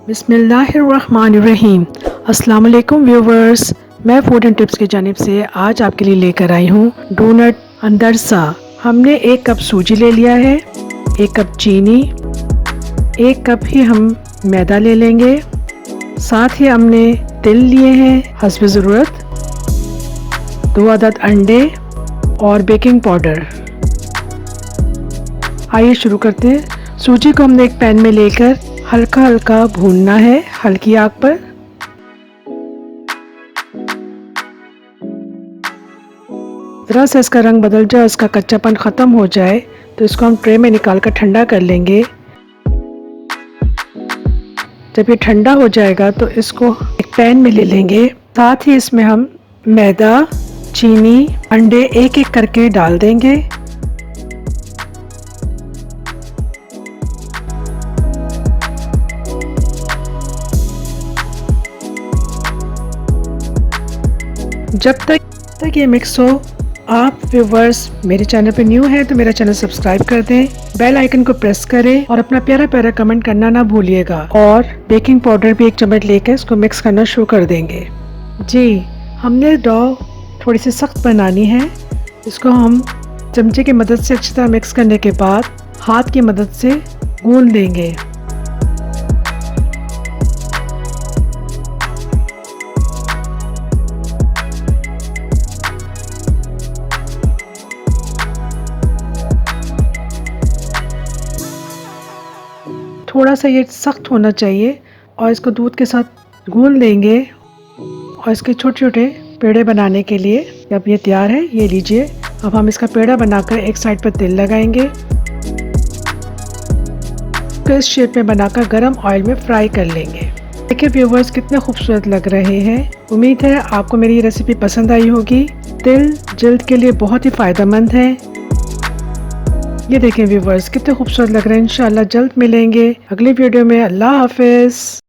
बिस्मिल्लाहिर्रहमानिर्रहीम। अस्सलाम वालेकुम व्यूवर्स, मैं फूड एंड टिप्स की जानिब से आज आपके लिए लेकर आई हूँ डोनट अंदरसा। हमने 1 कप सूजी ले लिया है, 1 कप चीनी, 1 कप ही हम मैदा ले लेंगे। साथ ही हमने तिल लिए हैं हस्ब ज़रूरत, 2 अदद अंडे और बेकिंग पाउडर। आइए शुरू करते हैं। सूजी को हमने एक पैन में लेकर हल्का हल्का भूनना है, हल्की आग पर। ज़रा सा इसका रंग बदल जाए, इसका कच्चापन ख़त्म हो जाए तो इसको हम ट्रे में निकाल कर ठंडा कर लेंगे। जब ये ठंडा हो जाएगा तो इसको एक पैन में ले लेंगे। साथ ही इसमें हम मैदा, चीनी, अंडे एक एक करके डाल देंगे। जब तक ये मिक्स हो, आप व्यूवर्स मेरे चैनल पे न्यू है तो मेरा चैनल सब्सक्राइब कर दें, बेल आइकन को प्रेस करें और अपना प्यारा प्यारा कमेंट करना ना भूलिएगा। और बेकिंग पाउडर भी 1 चम्मच लेकर इसको मिक्स करना शुरू कर देंगे। जी, हमने डो थोड़ी सी सख्त बनानी है। इसको हम चमचे की मदद से अच्छी तरह मिक्स करने के बाद हाथ की मदद से गूंद देंगे। थोड़ा सा ये सख्त होना चाहिए और इसको दूध के साथ गूंद लेंगे। और इसके छोटे छोटे पेड़े बनाने के लिए अब ये तैयार है, ये लीजिए। अब हम इसका पेड़ा बनाकर एक साइड पर तेल लगाएंगे, तो इस शेप में बनाकर गरम ऑयल में फ्राई कर लेंगे। देखिए व्यूवर्स, कितने खूबसूरत लग रहे हैं। उम्मीद है आपको मेरी रेसिपी पसंद आई होगी। तिल जल्द के लिए बहुत ही फ़ायदेमंद है। ये देखें व्यूवर्स, कितने खूबसूरत लग रहे हैं। इंशाल्लाह जल्द मिलेंगे अगली वीडियो में। अल्लाह हाफिज़।